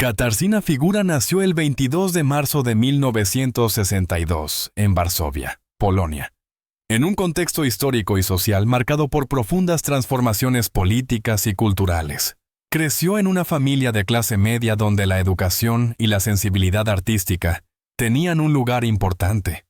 Katarzyna Figura nació el 22 de marzo de 1962 en Varsovia, Polonia, en un contexto histórico y social marcado por profundas transformaciones políticas y culturales. Creció en una familia de clase media donde la educación y la sensibilidad artística tenían un lugar importante.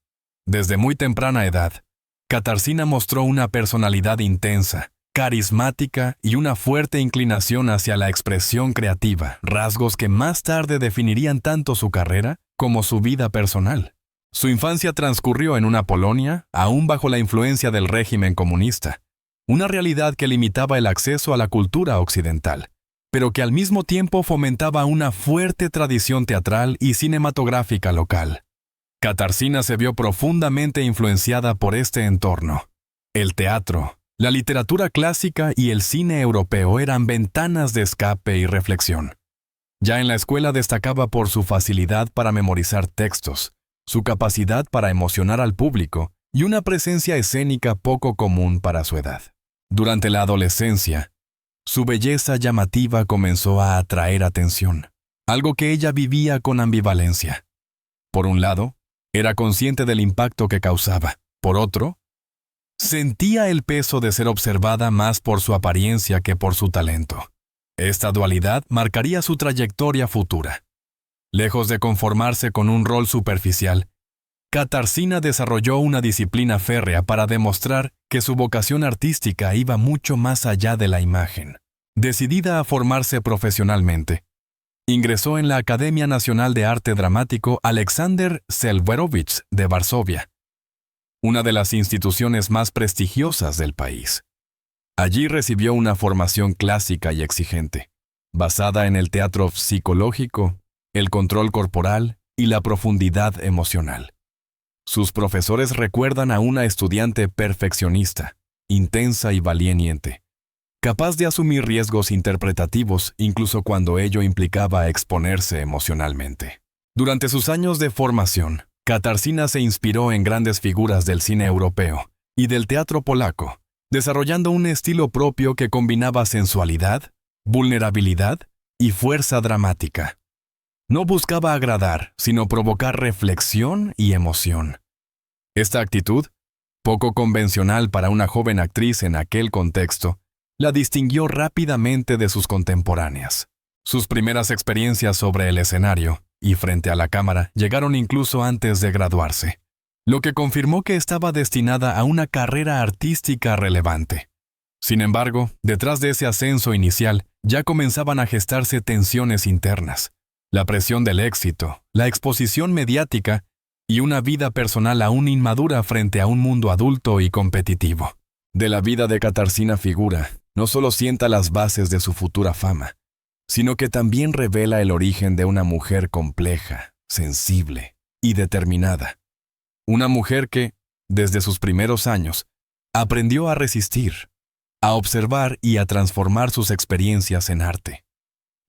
Desde muy temprana edad, Katarzyna mostró una personalidad intensa, carismática y una fuerte inclinación hacia la expresión creativa, rasgos que más tarde definirían tanto su carrera como su vida personal. Su infancia transcurrió en una Polonia, aún bajo la influencia del régimen comunista, una realidad que limitaba el acceso a la cultura occidental, pero que al mismo tiempo fomentaba una fuerte tradición teatral y cinematográfica local. Katarzyna se vio profundamente influenciada por este entorno. El teatro, la literatura clásica y el cine europeo eran ventanas de escape y reflexión. Ya en la escuela destacaba por su facilidad para memorizar textos, su capacidad para emocionar al público y una presencia escénica poco común para su edad. Durante la adolescencia, su belleza llamativa comenzó a atraer atención, algo que ella vivía con ambivalencia. Por un lado, era consciente del impacto que causaba. Por otro, sentía el peso de ser observada más por su apariencia que por su talento. Esta dualidad marcaría su trayectoria futura. Lejos de conformarse con un rol superficial, Katarzyna desarrolló una disciplina férrea para demostrar que su vocación artística iba mucho más allá de la imagen. Decidida a formarse profesionalmente, ingresó en la Academia Nacional de Arte Dramático Alexander Selwerowicz de Varsovia, una de las instituciones más prestigiosas del país. Allí recibió una formación clásica y exigente, basada en el teatro psicológico, el control corporal y la profundidad emocional. Sus profesores recuerdan a una estudiante perfeccionista, intensa y valiente, capaz de asumir riesgos interpretativos incluso cuando ello implicaba exponerse emocionalmente. Durante sus años de formación, Katarzyna se inspiró en grandes figuras del cine europeo y del teatro polaco, desarrollando un estilo propio que combinaba sensualidad, vulnerabilidad y fuerza dramática. No buscaba agradar, sino provocar reflexión y emoción. Esta actitud, poco convencional para una joven actriz en aquel contexto, la distinguió rápidamente de sus contemporáneas. Sus primeras experiencias sobre el escenario y frente a la cámara llegaron incluso antes de graduarse, lo que confirmó que estaba destinada a una carrera artística relevante. Sin embargo, detrás de ese ascenso inicial ya comenzaban a gestarse tensiones internas, la presión del éxito, la exposición mediática y una vida personal aún inmadura frente a un mundo adulto y competitivo. De la vida de Katarzyna Figura no solo sienta las bases de su futura fama, sino que también revela el origen de una mujer compleja, sensible y determinada. Una mujer que, desde sus primeros años, aprendió a resistir, a observar y a transformar sus experiencias en arte.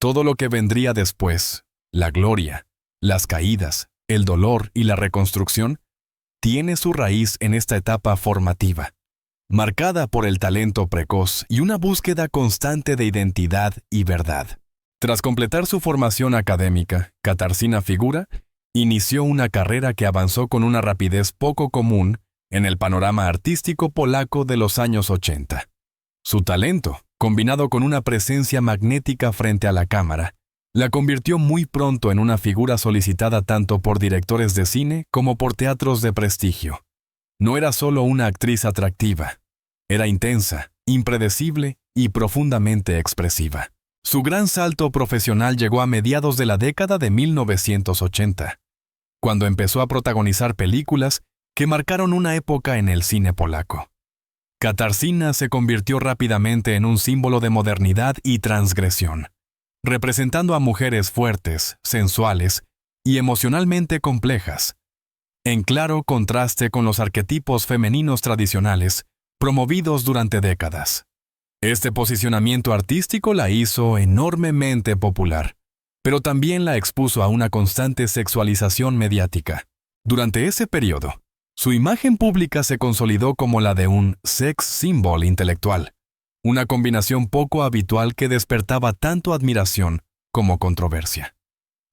Todo lo que vendría después, la gloria, las caídas, el dolor y la reconstrucción, tiene su raíz en esta etapa formativa, marcada por el talento precoz y una búsqueda constante de identidad y verdad. Tras completar su formación académica, Katarzyna Figura inició una carrera que avanzó con una rapidez poco común en el panorama artístico polaco de los años 80. Su talento, combinado con una presencia magnética frente a la cámara, la convirtió muy pronto en una figura solicitada tanto por directores de cine como por teatros de prestigio. No era solo una actriz atractiva, era intensa, impredecible y profundamente expresiva. Su gran salto profesional llegó a mediados de la década de 1980, cuando empezó a protagonizar películas que marcaron una época en el cine polaco. Katarzyna se convirtió rápidamente en un símbolo de modernidad y transgresión, representando a mujeres fuertes, sensuales y emocionalmente complejas, en claro contraste con los arquetipos femeninos tradicionales promovidos durante décadas. Este posicionamiento artístico la hizo enormemente popular, pero también la expuso a una constante sexualización mediática. Durante ese periodo, su imagen pública se consolidó como la de un sex symbol intelectual, una combinación poco habitual que despertaba tanto admiración como controversia.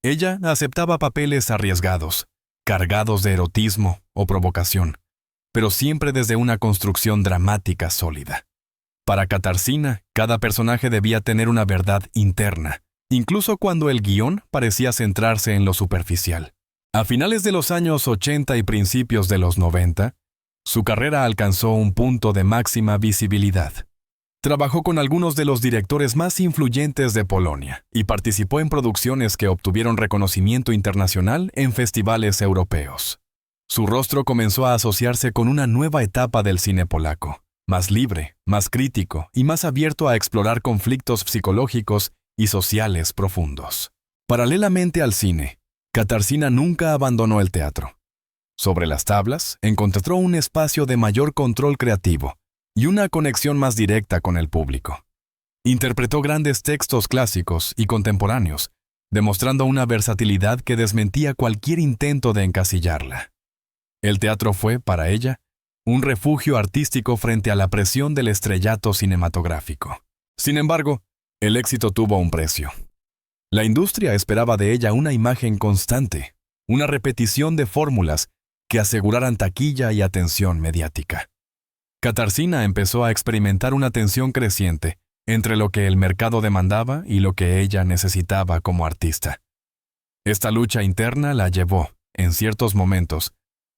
Ella aceptaba papeles arriesgados, cargados de erotismo o provocación, pero siempre desde una construcción dramática sólida. Para Katarzyna, cada personaje debía tener una verdad interna, incluso cuando el guión parecía centrarse en lo superficial. A finales de los años 80 y principios de los 90, su carrera alcanzó un punto de máxima visibilidad. Trabajó con algunos de los directores más influyentes de Polonia y participó en producciones que obtuvieron reconocimiento internacional en festivales europeos. Su rostro comenzó a asociarse con una nueva etapa del cine polaco, más libre, más crítico y más abierto a explorar conflictos psicológicos y sociales profundos. Paralelamente al cine, Katarzyna nunca abandonó el teatro. Sobre las tablas, encontró un espacio de mayor control creativo y una conexión más directa con el público. Interpretó grandes textos clásicos y contemporáneos, demostrando una versatilidad que desmentía cualquier intento de encasillarla. El teatro fue, para ella, un refugio artístico frente a la presión del estrellato cinematográfico. Sin embargo, el éxito tuvo un precio. La industria esperaba de ella una imagen constante, una repetición de fórmulas que aseguraran taquilla y atención mediática. Katarzyna empezó a experimentar una tensión creciente entre lo que el mercado demandaba y lo que ella necesitaba como artista. Esta lucha interna la llevó, en ciertos momentos,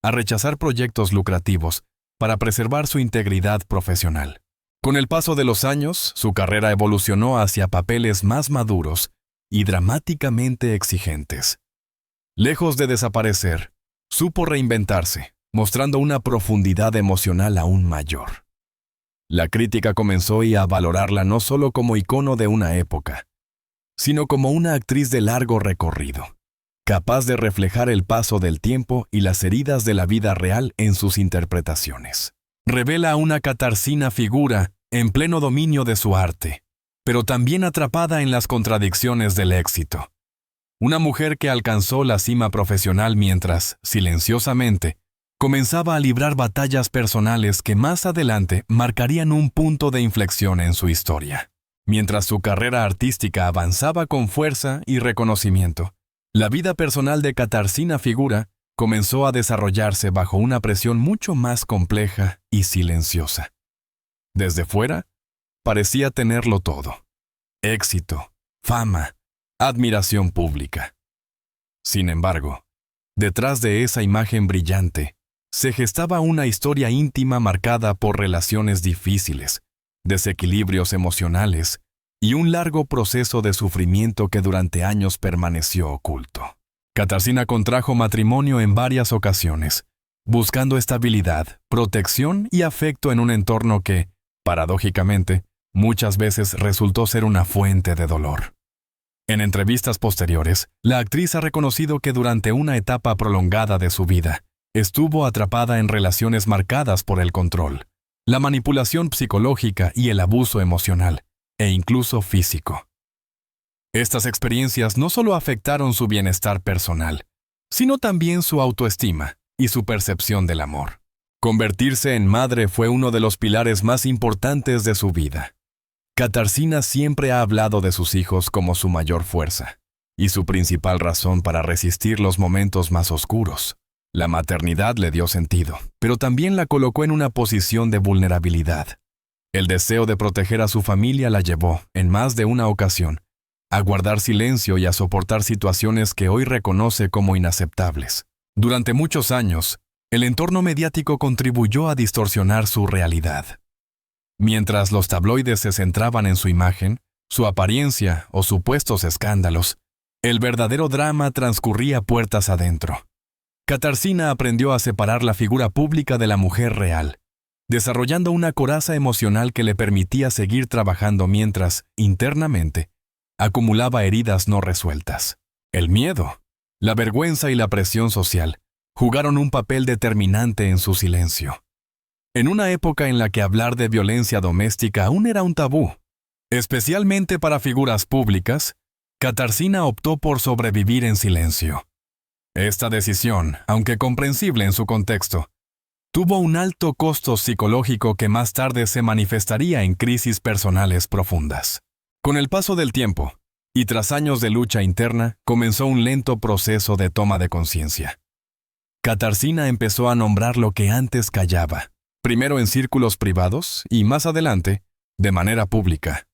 a rechazar proyectos lucrativos para preservar su integridad profesional. Con el paso de los años, su carrera evolucionó hacia papeles más maduros y dramáticamente exigentes. Lejos de desaparecer, supo reinventarse, mostrando una profundidad emocional aún mayor. La crítica comenzó a valorarla no solo como icono de una época, sino como una actriz de largo recorrido, capaz de reflejar el paso del tiempo y las heridas de la vida real en sus interpretaciones. Revela una Katarzyna figura en pleno dominio de su arte, pero también atrapada en las contradicciones del éxito. Una mujer que alcanzó la cima profesional mientras, silenciosamente, comenzaba a librar batallas personales que más adelante marcarían un punto de inflexión en su historia. Mientras su carrera artística avanzaba con fuerza y reconocimiento, la vida personal de Katarzyna Figura comenzó a desarrollarse bajo una presión mucho más compleja y silenciosa. Desde fuera, parecía tenerlo todo: éxito, fama, admiración pública. Sin embargo, detrás de esa imagen brillante, se gestaba una historia íntima marcada por relaciones difíciles, desequilibrios emocionales y un largo proceso de sufrimiento que durante años permaneció oculto. Katarzyna contrajo matrimonio en varias ocasiones, buscando estabilidad, protección y afecto en un entorno que, paradójicamente, muchas veces resultó ser una fuente de dolor. En entrevistas posteriores, la actriz ha reconocido que durante una etapa prolongada de su vida, estuvo atrapada en relaciones marcadas por el control, la manipulación psicológica y el abuso emocional, e incluso físico. Estas experiencias no solo afectaron su bienestar personal, sino también su autoestima y su percepción del amor. Convertirse en madre fue uno de los pilares más importantes de su vida. Katarzyna siempre ha hablado de sus hijos como su mayor fuerza y su principal razón para resistir los momentos más oscuros. La maternidad le dio sentido, pero también la colocó en una posición de vulnerabilidad. El deseo de proteger a su familia la llevó, en más de una ocasión, a guardar silencio y a soportar situaciones que hoy reconoce como inaceptables. Durante muchos años, el entorno mediático contribuyó a distorsionar su realidad. Mientras los tabloides se centraban en su imagen, su apariencia o supuestos escándalos, el verdadero drama transcurría puertas adentro. Katarzyna aprendió a separar la figura pública de la mujer real, desarrollando una coraza emocional que le permitía seguir trabajando mientras, internamente, acumulaba heridas no resueltas. El miedo, la vergüenza y la presión social jugaron un papel determinante en su silencio. En una época en la que hablar de violencia doméstica aún era un tabú, especialmente para figuras públicas, Katarzyna optó por sobrevivir en silencio. Esta decisión, aunque comprensible en su contexto, tuvo un alto costo psicológico que más tarde se manifestaría en crisis personales profundas. Con el paso del tiempo, y tras años de lucha interna, comenzó un lento proceso de toma de conciencia. Katarzyna empezó a nombrar lo que antes callaba, primero en círculos privados y más adelante, de manera pública.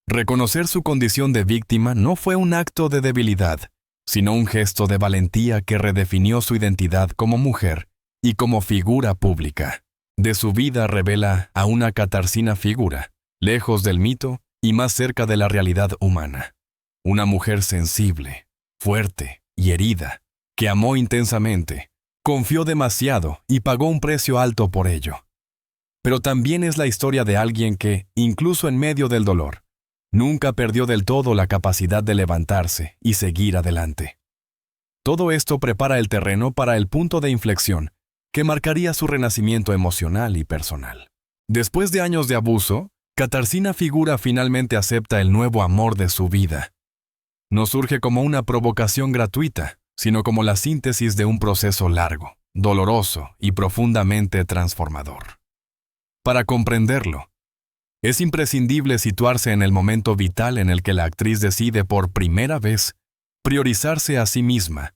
Reconocer su condición de víctima no fue un acto de debilidad, sino un gesto de valentía que redefinió su identidad como mujer y como figura pública. De su vida revela a una Katarzyna figura, lejos del mito y más cerca de la realidad humana. Una mujer sensible, fuerte y herida, que amó intensamente, confió demasiado y pagó un precio alto por ello. Pero también es la historia de alguien que, incluso en medio del dolor, nunca perdió del todo la capacidad de levantarse y seguir adelante. Todo esto prepara el terreno para el punto de inflexión que marcaría su renacimiento emocional y personal. Después de años de abuso, Katarzyna Figura finalmente acepta el nuevo amor de su vida. No surge como una provocación gratuita, sino como la síntesis de un proceso largo, doloroso y profundamente transformador. Para comprenderlo, es imprescindible situarse en el momento vital en el que la actriz decide por primera vez priorizarse a sí misma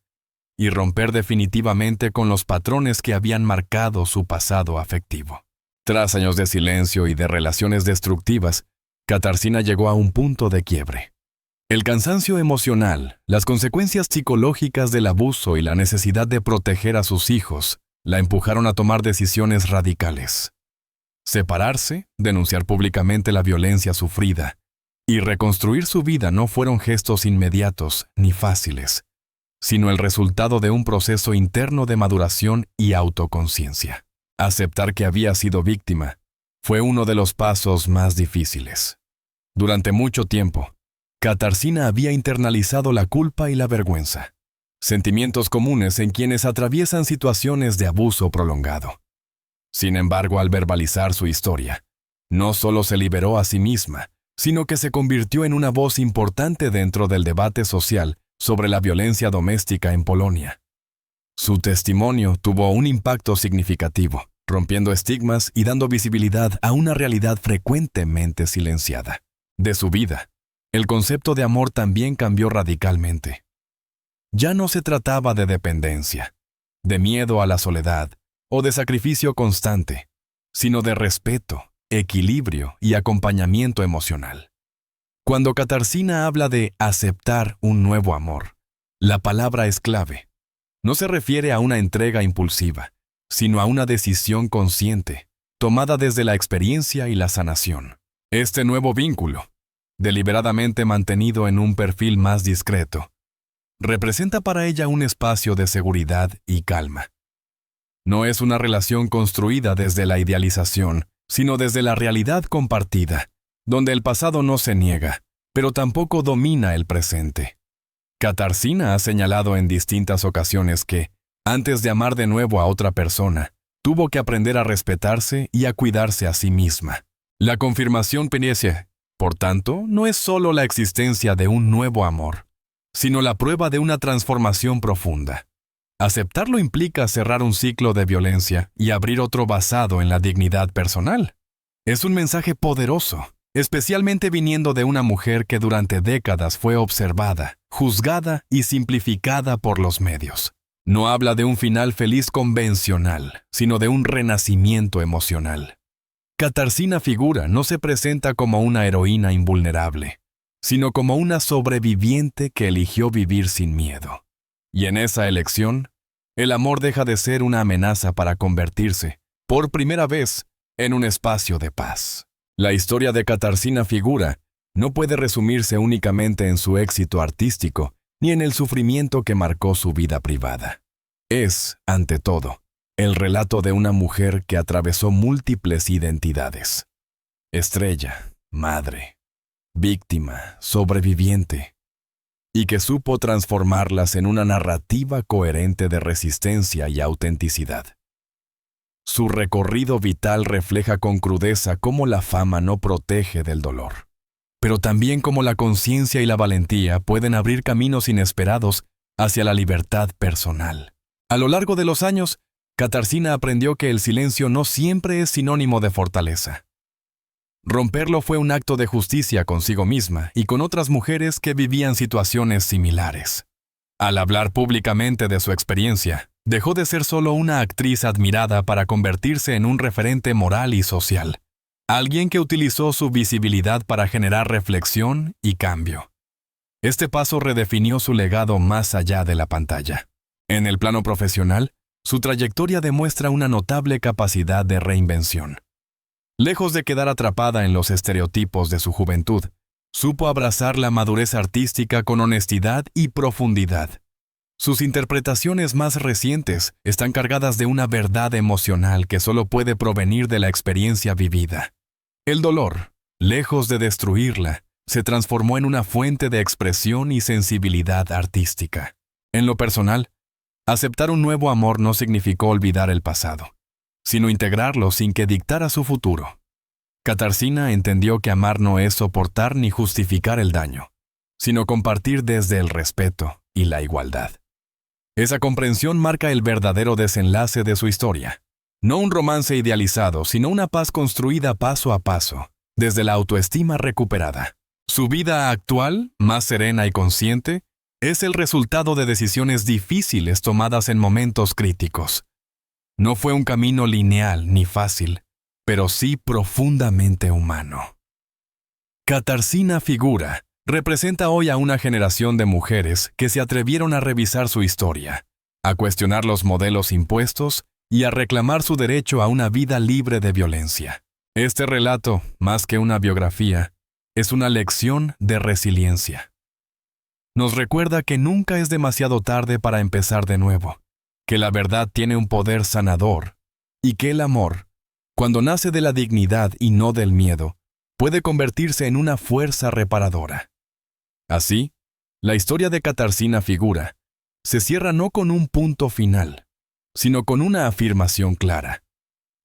y romper definitivamente con los patrones que habían marcado su pasado afectivo. Tras años de silencio y de relaciones destructivas, Katarzyna llegó a un punto de quiebre. El cansancio emocional, las consecuencias psicológicas del abuso y la necesidad de proteger a sus hijos la empujaron a tomar decisiones radicales. Separarse, denunciar públicamente la violencia sufrida y reconstruir su vida no fueron gestos inmediatos ni fáciles, sino el resultado de un proceso interno de maduración y autoconciencia. Aceptar que había sido víctima fue uno de los pasos más difíciles. Durante mucho tiempo, Katarzyna había internalizado la culpa y la vergüenza, sentimientos comunes en quienes atraviesan situaciones de abuso prolongado. Sin embargo, al verbalizar su historia, no solo se liberó a sí misma, sino que se convirtió en una voz importante dentro del debate social sobre la violencia doméstica en Polonia. Su testimonio tuvo un impacto significativo, rompiendo estigmas y dando visibilidad a una realidad frecuentemente silenciada. De su vida, el concepto de amor también cambió radicalmente. Ya no se trataba de dependencia, de miedo a la soledad o de sacrificio constante, sino de respeto, equilibrio y acompañamiento emocional. Cuando Katarzyna habla de aceptar un nuevo amor, la palabra es clave. No se refiere a una entrega impulsiva, sino a una decisión consciente, tomada desde la experiencia y la sanación. Este nuevo vínculo, deliberadamente mantenido en un perfil más discreto, representa para ella un espacio de seguridad y calma. No es una relación construida desde la idealización, sino desde la realidad compartida, donde el pasado no se niega, pero tampoco domina el presente. Katarzyna ha señalado en distintas ocasiones que, antes de amar de nuevo a otra persona, tuvo que aprender a respetarse y a cuidarse a sí misma. La confirmación penitencia, por tanto, no es solo la existencia de un nuevo amor, sino la prueba de una transformación profunda. Aceptarlo implica cerrar un ciclo de violencia y abrir otro basado en la dignidad personal. Es un mensaje poderoso, especialmente viniendo de una mujer que durante décadas fue observada, juzgada y simplificada por los medios. No habla de un final feliz convencional, sino de un renacimiento emocional. Katarzyna Figura no se presenta como una heroína invulnerable, sino como una sobreviviente que eligió vivir sin miedo. Y en esa elección, el amor deja de ser una amenaza para convertirse, por primera vez, en un espacio de paz. La historia de Katarzyna Figura no puede resumirse únicamente en su éxito artístico ni en el sufrimiento que marcó su vida privada. Es, ante todo, el relato de una mujer que atravesó múltiples identidades. Estrella, madre, víctima, sobreviviente, y que supo transformarlas en una narrativa coherente de resistencia y autenticidad. Su recorrido vital refleja con crudeza cómo la fama no protege del dolor, pero también cómo la conciencia y la valentía pueden abrir caminos inesperados hacia la libertad personal. A lo largo de los años, Katarzyna aprendió que el silencio no siempre es sinónimo de fortaleza. Romperlo fue un acto de justicia consigo misma y con otras mujeres que vivían situaciones similares. Al hablar públicamente de su experiencia, dejó de ser solo una actriz admirada para convertirse en un referente moral y social. Alguien que utilizó su visibilidad para generar reflexión y cambio. Este paso redefinió su legado más allá de la pantalla. En el plano profesional, su trayectoria demuestra una notable capacidad de reinvención. Lejos de quedar atrapada en los estereotipos de su juventud, supo abrazar la madurez artística con honestidad y profundidad. Sus interpretaciones más recientes están cargadas de una verdad emocional que solo puede provenir de la experiencia vivida. El dolor, lejos de destruirla, se transformó en una fuente de expresión y sensibilidad artística. En lo personal, aceptar un nuevo amor no significó olvidar el pasado, sino integrarlo sin que dictara su futuro. Katarzyna entendió que amar no es soportar ni justificar el daño, sino compartir desde el respeto y la igualdad. Esa comprensión marca el verdadero desenlace de su historia. No un romance idealizado, sino una paz construida paso a paso, desde la autoestima recuperada. Su vida actual, más serena y consciente, es el resultado de decisiones difíciles tomadas en momentos críticos. No fue un camino lineal ni fácil, pero sí profundamente humano. Katarzyna Figura representa hoy a una generación de mujeres que se atrevieron a revisar su historia, a cuestionar los modelos impuestos y a reclamar su derecho a una vida libre de violencia. Este relato, más que una biografía, es una lección de resiliencia. Nos recuerda que nunca es demasiado tarde para empezar de nuevo, que la verdad tiene un poder sanador y que el amor, cuando nace de la dignidad y no del miedo, puede convertirse en una fuerza reparadora. Así, la historia de Katarzyna Figura se cierra no con un punto final, sino con una afirmación clara,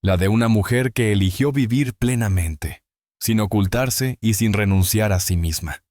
la de una mujer que eligió vivir plenamente, sin ocultarse y sin renunciar a sí misma.